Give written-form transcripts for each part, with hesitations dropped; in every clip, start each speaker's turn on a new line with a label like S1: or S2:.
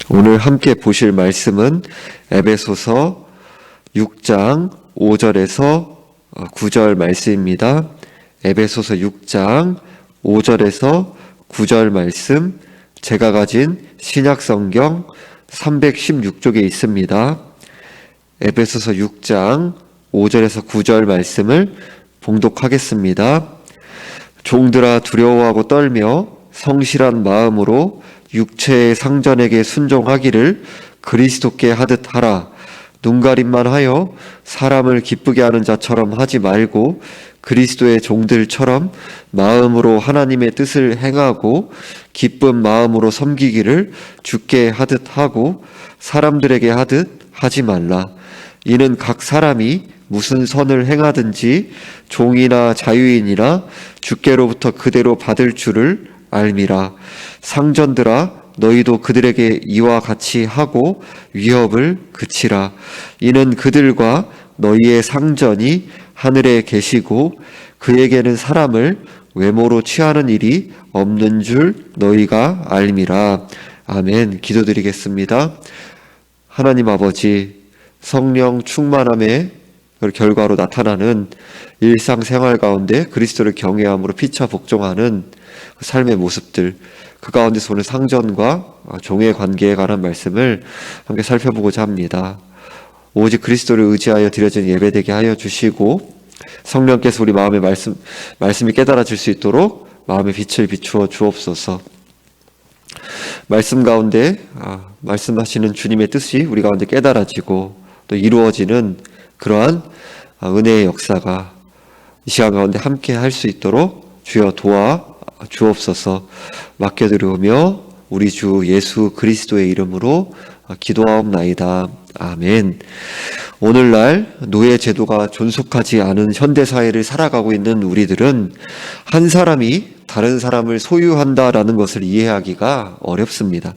S1: 오늘 함께 보실 말씀은 에베소서 6장 5절에서 9절 말씀입니다. 에베소서 6장 5절에서 9절 말씀, 제가 가진 신약성경 316쪽에 있습니다. 에베소서 6장 5절에서 9절 말씀을 봉독하겠습니다. 종들아 두려워하고 떨며 성실한 마음으로 육체의 상전에게 순종하기를 그리스도께 하듯 하라. 눈가림만 하여 사람을 기쁘게 하는 자처럼 하지 말고 그리스도의 종들처럼 마음으로 하나님의 뜻을 행하고 기쁜 마음으로 섬기기를 주께 하듯 하고 사람들에게 하듯 하지 말라. 이는 각 사람이 무슨 선을 행하든지 종이나 자유인이나 주께로부터 그대로 받을 줄을 알미라. 상전들아 너희도 그들에게 이와 같이 하고 위협을 그치라. 이는 그들과 너희의 상전이 하늘에 계시고 그에게는 사람을 외모로 취하는 일이 없는 줄 너희가 알미라. 아멘. 기도드리겠습니다. 하나님 아버지, 성령 충만함의 결과로 나타나는 일상생활 가운데 그리스도를 경외함으로 피차 복종하는 삶의 모습들, 그 가운데서 오늘 상전과 종의 관계에 관한 말씀을 함께 살펴보고자 합니다. 오직 그리스도를 의지하여 드려진 예배되게 하여 주시고 성령께서 우리 마음의 말씀이 깨달아질 수 있도록 마음의 빛을 비추어 주옵소서. 말씀 가운데 말씀하시는 주님의 뜻이 우리 가운데 깨달아지고 또 이루어지는 그러한 은혜의 역사가 이 시간 가운데 함께 할 수 있도록 주여 도와 주옵소서. 맡겨드리오며 우리 주 예수 그리스도의 이름으로 기도하옵나이다. 아멘. 오늘날 노예 제도가 존속하지 않은 현대사회를 살아가고 있는 우리들은 한 사람이 다른 사람을 소유한다라는 것을 이해하기가 어렵습니다.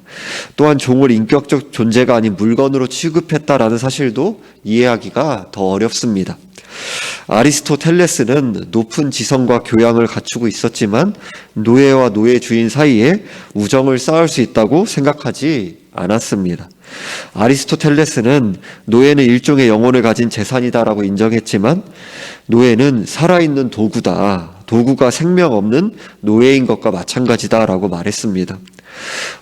S1: 또한 종을 인격적 존재가 아닌 물건으로 취급했다라는 사실도 이해하기가 더 어렵습니다. 아리스토텔레스는 높은 지성과 교양을 갖추고 있었지만 노예와 노예 주인 사이에 우정을 쌓을 수 있다고 생각하지 않았습니다. 아리스토텔레스는 노예는 일종의 영혼을 가진 재산이다라고 인정했지만 노예는 살아있는 도구다. 도구가 생명 없는 노예인 것과 마찬가지다라고 말했습니다.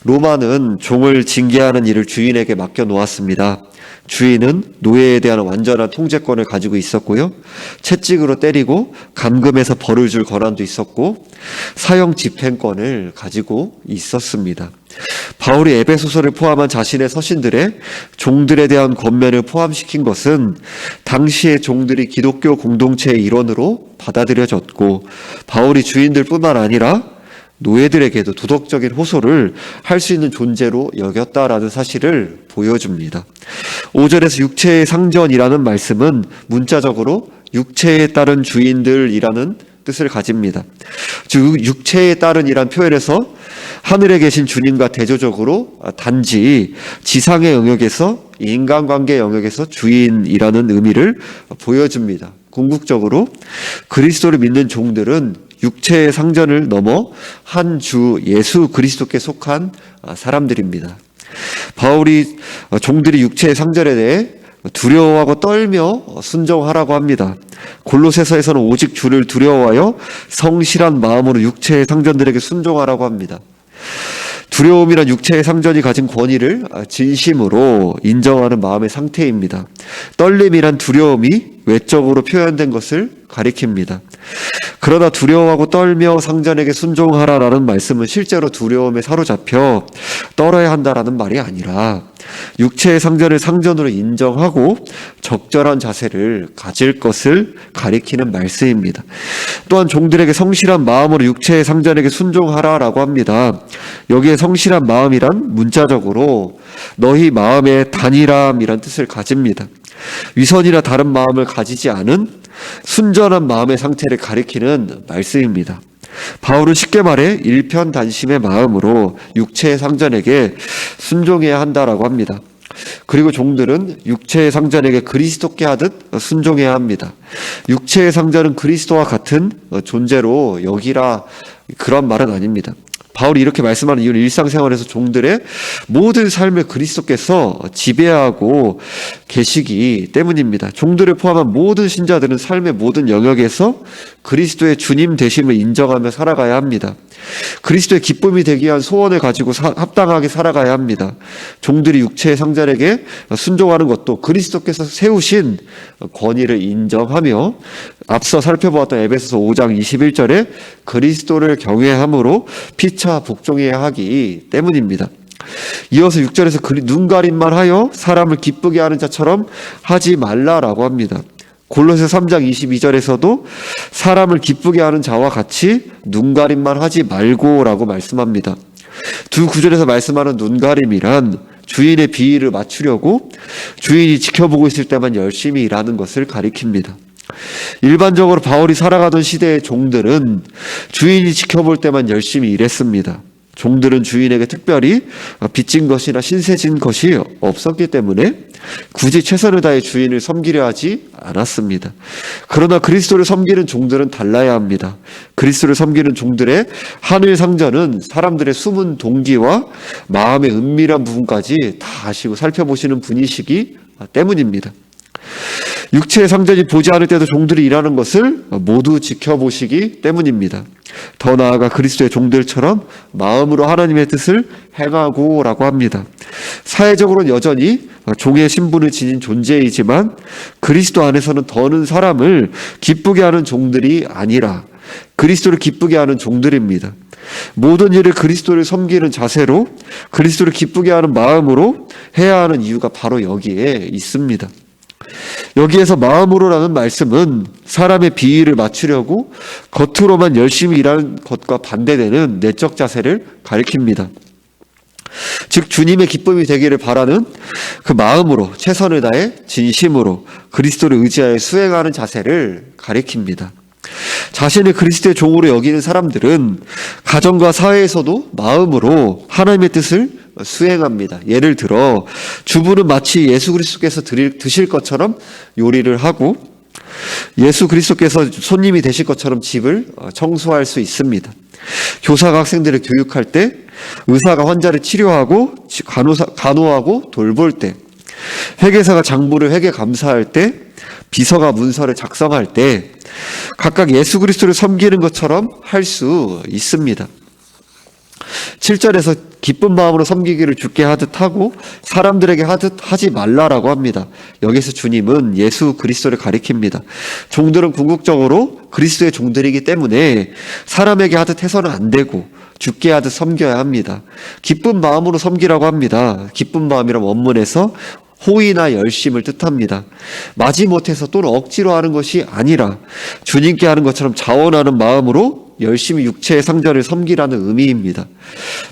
S1: 로마는 종을 징계하는 일을 주인에게 맡겨 놓았습니다. 주인은 노예에 대한 완전한 통제권을 가지고 있었고요. 채찍으로 때리고 감금해서 벌을 줄 권한도 있었고 사형 집행권을 가지고 있었습니다. 바울이 에베소서를 포함한 자신의 서신들에 종들에 대한 권면을 포함시킨 것은 당시의 종들이 기독교 공동체의 일원으로 받아들여졌고 바울이 주인들뿐만 아니라 노예들에게도 도덕적인 호소를 할 수 있는 존재로 여겼다라는 사실을 보여줍니다. 5절에서 육체의 상전이라는 말씀은 문자적으로 육체에 따른 주인들이라는 뜻을 가집니다. 즉 육체에 따른이란 표현에서 하늘에 계신 주님과 대조적으로 단지 지상의 영역에서 인간관계 영역에서 주인이라는 의미를 보여줍니다. 궁극적으로 그리스도를 믿는 종들은 육체의 상전을 넘어 한 주 예수 그리스도께 속한 사람들입니다. 바울이 종들이 육체의 상전에 대해 두려워하고 떨며 순종하라고 합니다. 골로새서에서는 오직 주를 두려워하여 성실한 마음으로 육체의 상전들에게 순종하라고 합니다. 두려움이란 육체의 상전이 가진 권위를 진심으로 인정하는 마음의 상태입니다. 떨림이란 두려움이 외적으로 표현된 것을 가리킵니다. 그러나 두려워하고 떨며 상전에게 순종하라라는 말씀은 실제로 두려움에 사로잡혀 떨어야 한다라는 말이 아니라 육체의 상전을 상전으로 인정하고 적절한 자세를 가질 것을 가리키는 말씀입니다. 또한 종들에게 성실한 마음으로 육체의 상전에게 순종하라라고 합니다. 여기에 성실한 마음이란 문자적으로 너희 마음의 단일함이란 뜻을 가집니다. 위선이나 다른 마음을 가지지 않은 순전한 마음의 상태를 가리키는 말씀입니다. 바울은 쉽게 말해 일편단심의 마음으로 육체의 상전에게 순종해야 한다라고 합니다. 그리고 종들은 육체의 상전에게 그리스도께 하듯 순종해야 합니다. 육체의 상전은 그리스도와 같은 존재로 여기라 그런 말은 아닙니다. 바울이 이렇게 말씀하는 이유는 일상생활에서 종들의 모든 삶을 그리스도께서 지배하고 계시기 때문입니다. 종들을 포함한 모든 신자들은 삶의 모든 영역에서 그리스도의 주님 되심을 인정하며 살아가야 합니다. 그리스도의 기쁨이 되기 위한 소원을 가지고 합당하게 살아가야 합니다. 종들이 육체의 상전에게 순종하는 것도 그리스도께서 세우신 권위를 인정하며 앞서 살펴보았던 에베소서 5장 21절에 그리스도를 경외함으로 피차 복종해야 하기 때문입니다. 이어서 6절에서 눈가림만 하여 사람을 기쁘게 하는 자처럼 하지 말라라고 합니다. 골로새 3장 22절에서도 사람을 기쁘게 하는 자와 같이 눈가림만 하지 말고라고 말씀합니다. 두 구절에서 말씀하는 눈가림이란 주인의 비위를 맞추려고 주인이 지켜보고 있을 때만 열심히 일하는 것을 가리킵니다. 일반적으로 바울이 살아가던 시대의 종들은 주인이 지켜볼 때만 열심히 일했습니다. 종들은 주인에게 특별히 빚진 것이나 신세진 것이 없었기 때문에 굳이 최선을 다해 주인을 섬기려 하지 않았습니다. 그러나 그리스도를 섬기는 종들은 달라야 합니다. 그리스도를 섬기는 종들의 하늘 상전은 사람들의 숨은 동기와 마음의 은밀한 부분까지 다 아시고 살펴보시는 분이시기 때문입니다. 육체의 상전이 보지 않을 때도 종들이 일하는 것을 모두 지켜보시기 때문입니다. 더 나아가 그리스도의 종들처럼 마음으로 하나님의 뜻을 행하고 라고 합니다. 사회적으로는 여전히 종의 신분을 지닌 존재이지만 그리스도 안에서는 더는 사람을 기쁘게 하는 종들이 아니라 그리스도를 기쁘게 하는 종들입니다. 모든 일을 그리스도를 섬기는 자세로 그리스도를 기쁘게 하는 마음으로 해야 하는 이유가 바로 여기에 있습니다. 여기에서 마음으로라는 말씀은 사람의 비위를 맞추려고 겉으로만 열심히 일하는 것과 반대되는 내적 자세를 가리킵니다. 즉 주님의 기쁨이 되기를 바라는 그 마음으로 최선을 다해 진심으로 그리스도를 의지하여 수행하는 자세를 가리킵니다. 자신을 그리스도의 종으로 여기는 사람들은 가정과 사회에서도 마음으로 하나님의 뜻을 수행합니다. 예를 들어 주부는 마치 예수 그리스도께서 드실 것처럼 요리를 하고 예수 그리스도께서 손님이 되실 것처럼 집을 청소할 수 있습니다. 교사가 학생들을 교육할 때, 의사가 환자를 치료하고 간호하고 돌볼 때, 회계사가 장부를 회계 감사할 때, 비서가 문서를 작성할 때 각각 예수 그리스도를 섬기는 것처럼 할 수 있습니다. 7절에서 기쁜 마음으로 섬기기를 주께 하듯 하고 사람들에게 하듯 하지 말라라고 합니다. 여기서 주님은 예수 그리스도를 가리킵니다. 종들은 궁극적으로 그리스도의 종들이기 때문에 사람에게 하듯 해서는 안 되고 주께 하듯 섬겨야 합니다. 기쁜 마음으로 섬기라고 합니다. 기쁜 마음이란 원문에서 호의나 열심을 뜻합니다. 마지못해서 또는 억지로 하는 것이 아니라 주님께 하는 것처럼 자원하는 마음으로 열심히 육체의 상전을 섬기라는 의미입니다.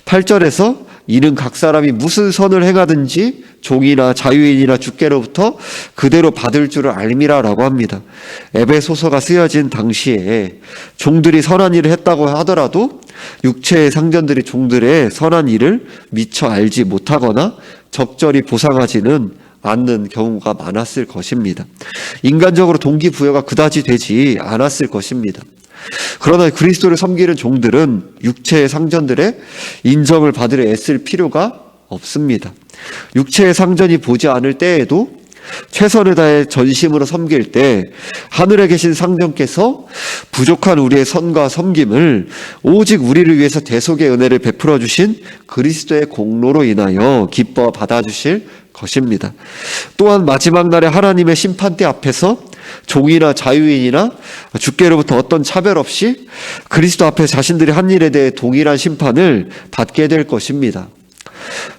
S1: 8절에서 이는 각 사람이 무슨 선을 행하든지 종이나 자유인이나 주께로부터 그대로 받을 줄을 알미라라고 합니다. 에베소서가 쓰여진 당시에 종들이 선한 일을 했다고 하더라도 육체의 상전들이 종들의 선한 일을 미처 알지 못하거나 적절히 보상하지는 않는 경우가 많았을 것입니다. 인간적으로 동기부여가 그다지 되지 않았을 것입니다. 그러나 그리스도를 섬기는 종들은 육체의 상전들의 인정을 받으려 애쓸 필요가 없습니다. 육체의 상전이 보지 않을 때에도 최선을 다해 전심으로 섬길 때 하늘에 계신 상전께서 부족한 우리의 선과 섬김을 오직 우리를 위해서 대속의 은혜를 베풀어 주신 그리스도의 공로로 인하여 기뻐 받아주실 것입니다. 또한 마지막 날에 하나님의 심판대 앞에서 종이나 자유인이나 주께로부터 어떤 차별 없이 그리스도 앞에 자신들이 한 일에 대해 동일한 심판을 받게 될 것입니다.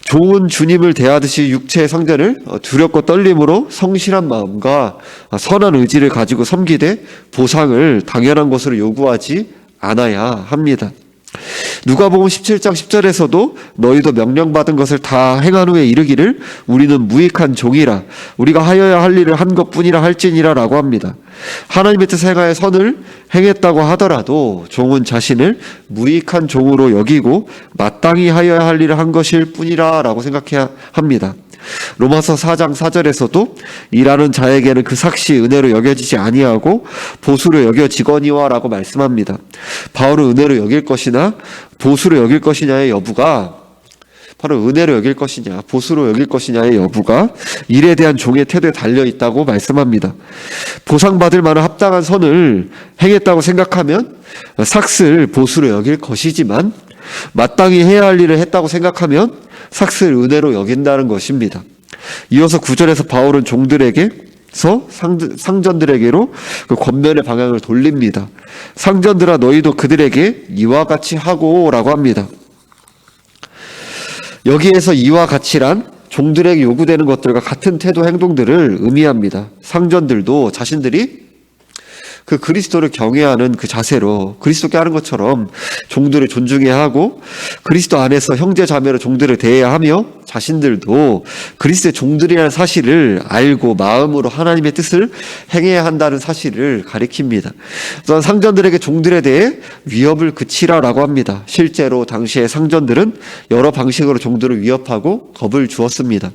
S1: 종은 주님을 대하듯이 육체의 상전을 두렵고 떨림으로 성실한 마음과 선한 의지를 가지고 섬기되 보상을 당연한 것으로 요구하지 않아야 합니다. 누가복음 17장 10절에서도 너희도 명령받은 것을 다 행한 후에 이르기를 우리는 무익한 종이라 우리가 하여야 할 일을 한 것뿐이라 할지니라 라고 합니다. 하나님의 뜻을 행하여 선을 행했다고 하더라도 종은 자신을 무익한 종으로 여기고 마땅히 하여야 할 일을 한 것일 뿐이라 라고 생각해야 합니다. 로마서 4장 4절에서도 일하는 자에게는 그 삭시 은혜로 여겨지지 아니하고 보수로 여겨지거니와 라고 말씀합니다. 바울은 은혜로 여길 것이나 보수로 여길 것이냐의 여부가, 바로 은혜로 여길 것이냐 보수로 여길 것이냐의 여부가 일에 대한 종의 태도에 달려있다고 말씀합니다. 보상받을 만한 합당한 선을 행했다고 생각하면 삭슬 보수로 여길 것이지만, 마땅히 해야 할 일을 했다고 생각하면 삭슬 은혜로 여긴다는 것입니다. 이어서 9절에서 바울은 종들에게서 상전들에게로 그 권면의 방향을 돌립니다. 상전들아 너희도 그들에게 이와 같이 하고 라고 합니다. 여기에서 이와 같이란 종들에게 요구되는 것들과 같은 태도 행동들을 의미합니다. 상전들도 자신들이 그 그리스도를 경외하는 그 자세로 그리스도께 하는 것처럼 종들을 존중해야 하고, 그리스도 안에서 형제 자매로 종들을 대해야 하며, 자신들도 그리스도의 종들이라는 사실을 알고 마음으로 하나님의 뜻을 행해야 한다는 사실을 가리킵니다. 또한 상전들에게 종들에 대해 위협을 그치라라고 합니다. 실제로 당시의 상전들은 여러 방식으로 종들을 위협하고 겁을 주었습니다.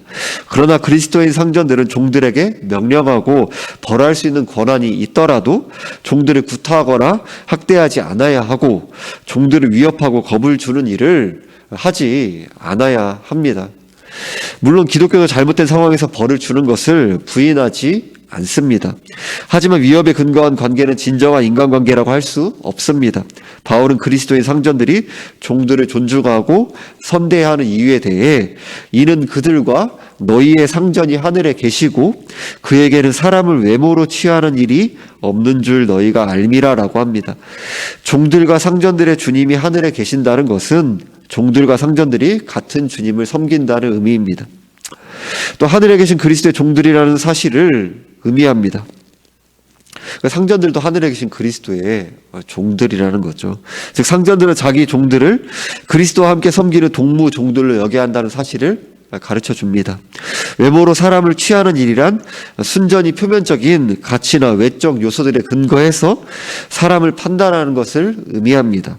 S1: 그러나 그리스도인 상전들은 종들에게 명령하고 벌할 수 있는 권한이 있더라도 종들을 구타하거나 학대하지 않아야 하고, 종들을 위협하고 겁을 주는 일을 하지 않아야 합니다. 물론 기독교가 잘못된 상황에서 벌을 주는 것을 부인하지 않습니다. 하지만 위협에 근거한 관계는 진정한 인간관계라고 할 수 없습니다. 바울은 그리스도인 상전들이 종들을 존중하고 선대해야 하는 이유에 대해 이는 그들과 너희의 상전이 하늘에 계시고 그에게는 사람을 외모로 취하는 일이 없는 줄 너희가 알미라라고 합니다. 종들과 상전들의 주님이 하늘에 계신다는 것은 종들과 상전들이 같은 주님을 섬긴다는 의미입니다. 또 하늘에 계신 그리스도의 종들이라는 사실을 의미합니다. 상전들도 하늘에 계신 그리스도의 종들이라는 거죠. 즉 상전들은 자기 종들을 그리스도와 함께 섬기는 동무 종들로 여겨야 한다는 사실을 가르쳐 줍니다. 외모로 사람을 취하는 일이란 순전히 표면적인 가치나 외적 요소들에 근거해서 사람을 판단하는 것을 의미합니다.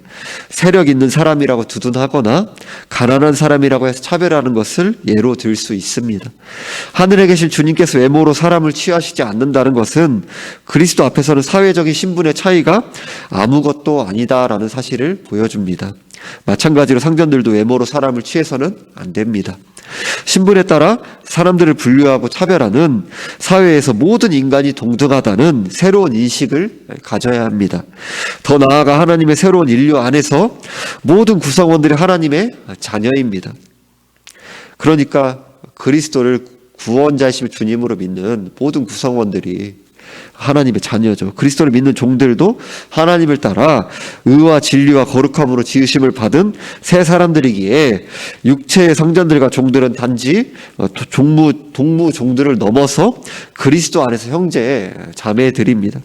S1: 세력 있는 사람이라고 두둔하거나 가난한 사람이라고 해서 차별하는 것을 예로 들 수 있습니다. 하늘에 계신 주님께서 외모로 사람을 취하시지 않는다는 것은 그리스도 앞에서는 사회적인 신분의 차이가 아무것도 아니다라는 사실을 보여줍니다. 마찬가지로 상전들도 외모로 사람을 취해서는 안 됩니다. 신분에 따라 사람들을 분류하고 차별하는 사회에서 모든 인간이 동등하다는 새로운 인식을 가져야 합니다. 더 나아가 하나님의 새로운 인류 안에서 모든 구성원들이 하나님의 자녀입니다. 그러니까 그리스도를 구원자이신 주님으로 믿는 모든 구성원들이 하나님의 자녀죠. 그리스도를 믿는 종들도 하나님을 따라 의와 진리와 거룩함으로 지으심을 받은 새 사람들이기에 육체의 상전들과 종들은 단지 동무 종들을 넘어서 그리스도 안에서 형제 자매들입니다.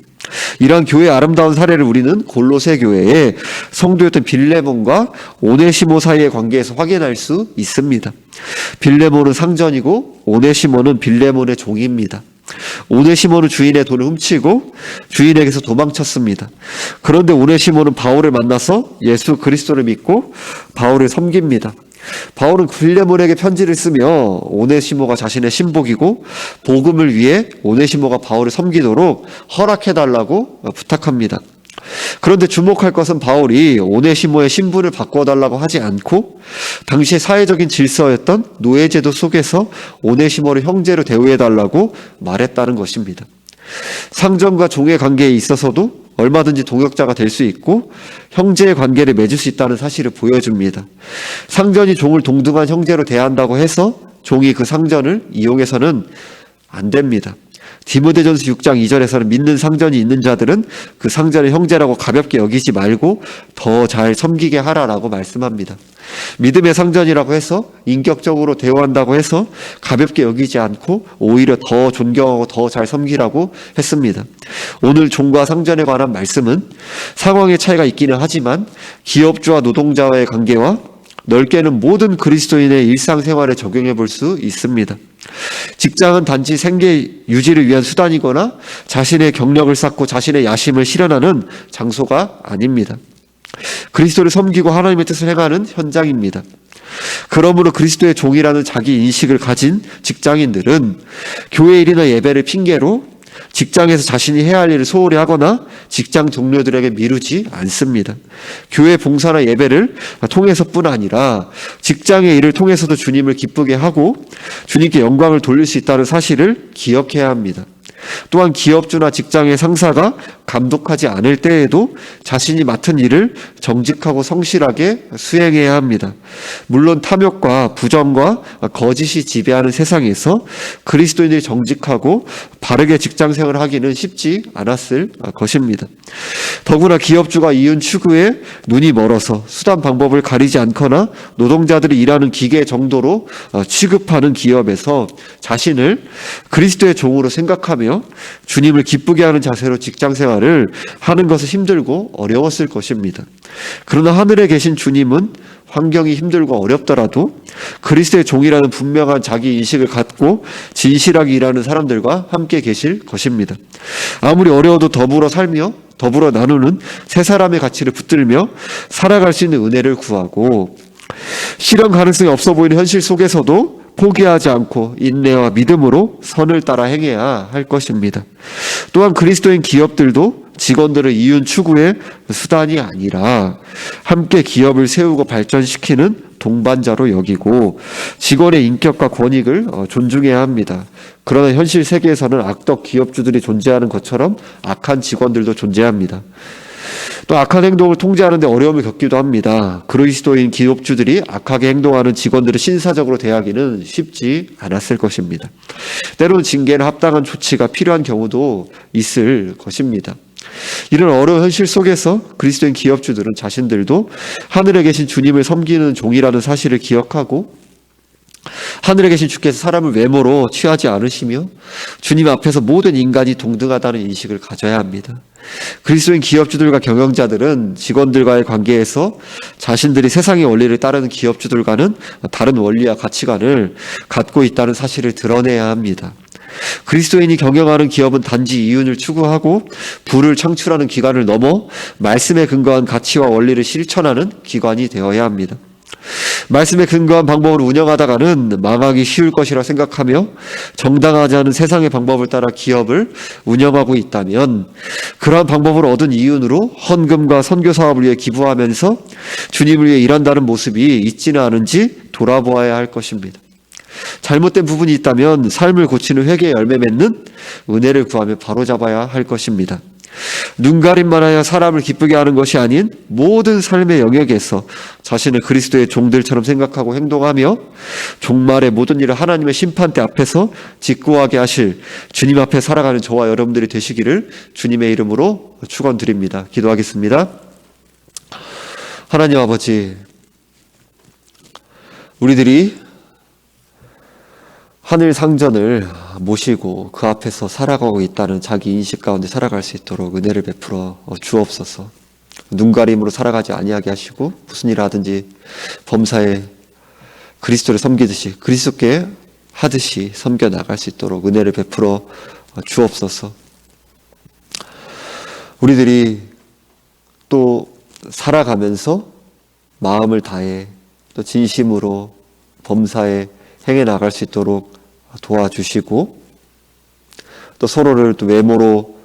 S1: 이러한 교회의 아름다운 사례를 우리는 골로새 교회의 성도였던 빌레몬과 오네시모 사이의 관계에서 확인할 수 있습니다. 빌레몬은 상전이고 오네시모는 빌레몬의 종입니다. 오네시모는 주인의 돈을 훔치고 주인에게서 도망쳤습니다. 그런데 오네시모는 바울을 만나서 예수 그리스도를 믿고 바울을 섬깁니다. 바울은 빌레몬에게 편지를 쓰며 오네시모가 자신의 신복이고 복음을 위해 오네시모가 바울을 섬기도록 허락해달라고 부탁합니다. 그런데 주목할 것은 바울이 오네시모의 신분을 바꿔달라고 하지 않고 당시의 사회적인 질서였던 노예제도 속에서 오네시모를 형제로 대우해달라고 말했다는 것입니다. 상전과 종의 관계에 있어서도 얼마든지 동역자가 될 수 있고 형제의 관계를 맺을 수 있다는 사실을 보여줍니다. 상전이 종을 동등한 형제로 대한다고 해서 종이 그 상전을 이용해서는 안 됩니다. 디모데전서 6장 2절에서는 믿는 상전이 있는 자들은 그 상전을 형제라고 가볍게 여기지 말고 더 잘 섬기게 하라라고 말씀합니다. 믿음의 상전이라고 해서 인격적으로 대우한다고 해서 가볍게 여기지 않고 오히려 더 존경하고 더 잘 섬기라고 했습니다. 오늘 종과 상전에 관한 말씀은 상황의 차이가 있기는 하지만 기업주와 노동자와의 관계와 넓게는 모든 그리스도인의 일상생활에 적용해 볼 수 있습니다. 직장은 단지 생계 유지를 위한 수단이거나 자신의 경력을 쌓고 자신의 야심을 실현하는 장소가 아닙니다. 그리스도를 섬기고 하나님의 뜻을 행하는 현장입니다. 그러므로 그리스도의 종이라는 자기 인식을 가진 직장인들은 교회 일이나 예배를 핑계로 직장에서 자신이 해야 할 일을 소홀히 하거나 직장 동료들에게 미루지 않습니다. 교회 봉사나 예배를 통해서뿐 아니라 직장의 일을 통해서도 주님을 기쁘게 하고 주님께 영광을 돌릴 수 있다는 사실을 기억해야 합니다. 또한 기업주나 직장의 상사가 감독하지 않을 때에도 자신이 맡은 일을 정직하고 성실하게 수행해야 합니다. 물론 탐욕과 부정과 거짓이 지배하는 세상에서 그리스도인들이 정직하고 바르게 직장생활을 하기는 쉽지 않았을 것입니다. 더구나 기업주가 이윤 추구에 눈이 멀어서 수단 방법을 가리지 않거나 노동자들이 일하는 기계 정도로 취급하는 기업에서 자신을 그리스도의 종으로 생각하며 주님을 기쁘게 하는 자세로 직장생활을 하는 것은 힘들고 어려웠을 것입니다. 그러나 하늘에 계신 주님은 환경이 힘들고 어렵더라도 그리스도의 종이라는 분명한 자기 인식을 갖고 진실하게 일하는 사람들과 함께 계실 것입니다. 아무리 어려워도 더불어 살며 더불어 나누는 세 사람의 가치를 붙들며 살아갈 수 있는 은혜를 구하고 실현 가능성이 없어 보이는 현실 속에서도 포기하지 않고 인내와 믿음으로 선을 따라 행해야 할 것입니다. 또한 그리스도인 기업들도 직원들을 이윤 추구의 수단이 아니라 함께 기업을 세우고 발전시키는 동반자로 여기고 직원의 인격과 권익을 존중해야 합니다. 그러나 현실 세계에서는 악덕 기업주들이 존재하는 것처럼 악한 직원들도 존재합니다. 또 악한 행동을 통제하는 데 어려움을 겪기도 합니다. 그리스도인 기업주들이 악하게 행동하는 직원들을 신사적으로 대하기는 쉽지 않았을 것입니다. 때로는 징계나 합당한 조치가 필요한 경우도 있을 것입니다. 이런 어려운 현실 속에서 그리스도인 기업주들은 자신들도 하늘에 계신 주님을 섬기는 종이라는 사실을 기억하고 하늘에 계신 주께서 사람을 외모로 취하지 않으시며 주님 앞에서 모든 인간이 동등하다는 인식을 가져야 합니다. 그리스도인 기업주들과 경영자들은 직원들과의 관계에서 자신들이 세상의 원리를 따르는 기업주들과는 다른 원리와 가치관을 갖고 있다는 사실을 드러내야 합니다. 그리스도인이 경영하는 기업은 단지 이윤을 추구하고 부를 창출하는 기관을 넘어 말씀에 근거한 가치와 원리를 실천하는 기관이 되어야 합니다. 말씀에 근거한 방법으로 운영하다가는 망하기 쉬울 것이라 생각하며 정당하지 않은 세상의 방법을 따라 기업을 운영하고 있다면 그러한 방법으로 얻은 이윤으로 헌금과 선교 사업을 위해 기부하면서 주님을 위해 일한다는 모습이 있지는 않은지 돌아보아야 할 것입니다. 잘못된 부분이 있다면 삶을 고치는 회개의 열매 맺는 은혜를 구하며 바로잡아야 할 것입니다. 눈가림만 하여 사람을 기쁘게 하는 것이 아닌 모든 삶의 영역에서 자신을 그리스도의 종들처럼 생각하고 행동하며 종말의 모든 일을 하나님의 심판대 앞에서 직구하게 하실 주님 앞에 살아가는 저와 여러분들이 되시기를 주님의 이름으로 축원드립니다. 기도하겠습니다. 하나님 아버지, 우리들이 하늘 상전을 모시고 그 앞에서 살아가고 있다는 자기 인식 가운데 살아갈 수 있도록 은혜를 베풀어 주옵소서. 눈가림으로 살아가지 아니하게 하시고 무슨 일 하든지 범사에 그리스도를 섬기듯이 그리스도께 하듯이 섬겨 나갈 수 있도록 은혜를 베풀어 주옵소서. 우리들이 또 살아가면서 마음을 다해 또 진심으로 범사에 행해 나갈 수 있도록 도와주시고 또 서로를 또 외모로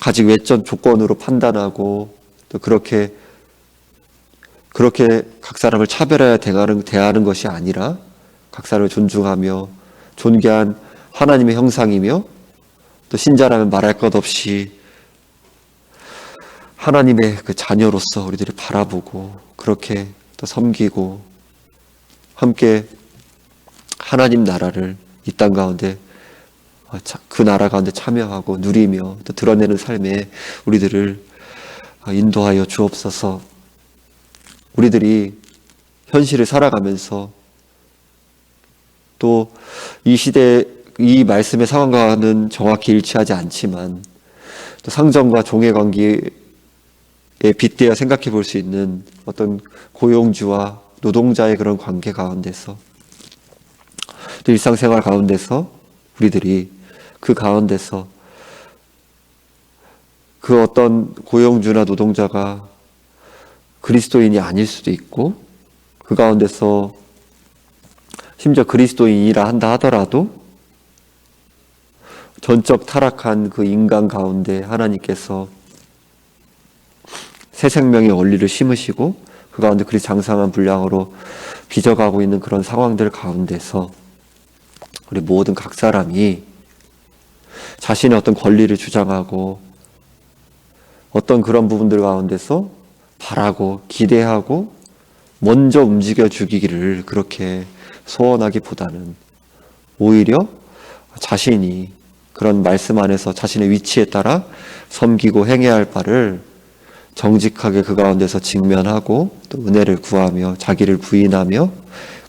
S1: 가진 외적 조건으로 판단하고 또 그렇게 각 사람을 차별하여 대하는 것이 아니라 각 사람을 존중하며 존귀한 하나님의 형상이며 또 신자라면 말할 것 없이 하나님의 그 자녀로서 우리들이 바라보고 그렇게 또 섬기고 함께 하나님 나라를 이 땅 가운데 그 나라 가운데 참여하고 누리며 또 드러내는 삶에 우리들을 인도하여 주옵소서. 우리들이 현실을 살아가면서 또 이 시대 이 말씀의 상황과는 정확히 일치하지 않지만 또 상전과 종의 관계에 빗대어 생각해 볼 수 있는 어떤 고용주와 노동자의 그런 관계 가운데서 또 일상생활 가운데서 우리들이 그 가운데서 그 어떤 고용주나 노동자가 그리스도인이 아닐 수도 있고 그 가운데서 심지어 그리스도인이라 한다 하더라도 전적 타락한 그 인간 가운데 하나님께서 새 생명의 원리를 심으시고 그 가운데 그리 장성한 분량으로 빚어가고 있는 그런 상황들 가운데서 우리 모든 각 사람이 자신의 어떤 권리를 주장하고 어떤 그런 부분들 가운데서 바라고 기대하고 먼저 움직여 주기를 그렇게 소원하기보다는 오히려 자신이 그런 말씀 안에서 자신의 위치에 따라 섬기고 행해야 할 바를 정직하게 그 가운데서 직면하고 또 은혜를 구하며 자기를 부인하며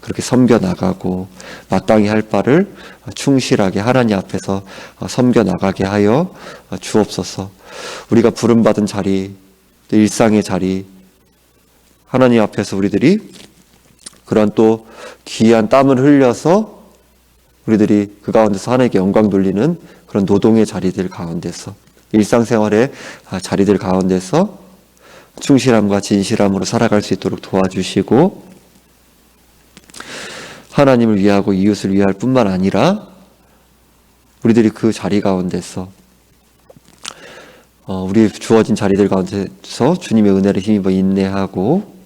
S1: 그렇게 섬겨나가고 마땅히 할 바를 충실하게 하나님 앞에서 섬겨나가게 하여 주옵소서. 우리가 부름받은 자리, 또 일상의 자리, 하나님 앞에서 우리들이 그런 또 귀한 땀을 흘려서 우리들이 그 가운데서 하나님께 영광 돌리는 그런 노동의 자리들 가운데서 일상생활의 자리들 가운데서 충실함과 진실함으로 살아갈 수 있도록 도와주시고 하나님을 위하고 이웃을 위할 뿐만 아니라 우리들이 그 자리 가운데서 우리 주어진 자리들 가운데서 주님의 은혜를 힘입어 인내하고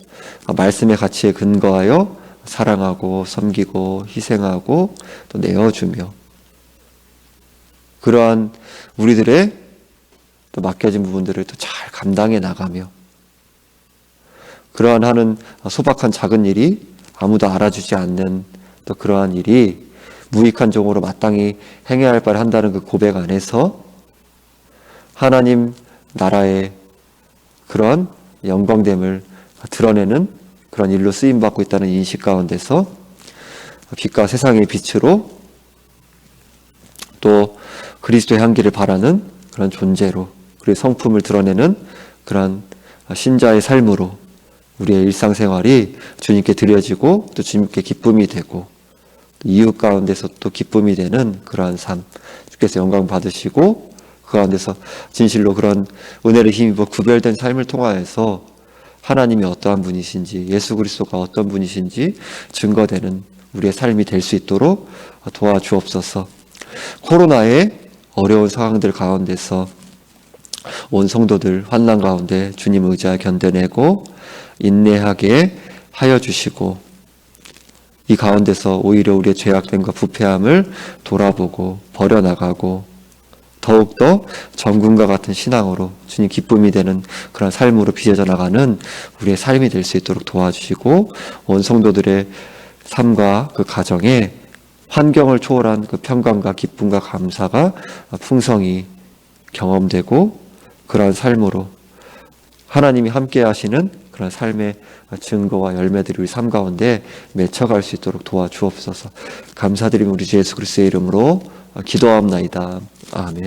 S1: 말씀의 가치에 근거하여 사랑하고 섬기고 희생하고 또 내어주며 그러한 우리들의 또 맡겨진 부분들을 또 잘 감당해 나가며 그러한 하는 소박한 작은 일이 아무도 알아주지 않는 또 그러한 일이 무익한 종으로 마땅히 행해야 할 바를 한다는 그 고백 안에서 하나님 나라의 그런 영광됨을 드러내는 그런 일로 쓰임받고 있다는 인식 가운데서 빛과 세상의 빛으로 또 그리스도의 향기를 바라는 그런 존재로 그리고 성품을 드러내는 그런 신자의 삶으로 우리의 일상생활이 주님께 드려지고 또 주님께 기쁨이 되고 이웃 가운데서 또 기쁨이 되는 그러한 삶 주께서 영광 받으시고 그 가운데서 진실로 그런 은혜를 힘입어 구별된 삶을 통하여서 하나님이 어떠한 분이신지 예수 그리스도가 어떤 분이신지 증거되는 우리의 삶이 될 수 있도록 도와주옵소서. 코로나의 어려운 상황들 가운데서 온 성도들 환난 가운데 주님 의지하여 견뎌내고 인내하게 하여 주시고 이 가운데서 오히려 우리의 죄악됨과 부패함을 돌아보고 버려나가고 더욱더 정금과 같은 신앙으로 주님 기쁨이 되는 그런 삶으로 빚어져 나가는 우리의 삶이 될 수 있도록 도와주시고 온 성도들의 삶과 그 가정에 환경을 초월한 그 평강과 기쁨과 감사가 풍성히 경험되고 그러한 삶으로 하나님이 함께 하시는 그런 삶의 증거와 열매들이 우리 삶 가운데 맺혀갈 수 있도록 도와주옵소서. 감사드리며 우리 주 예수 그리스도의 이름으로 기도하옵나이다. 아멘.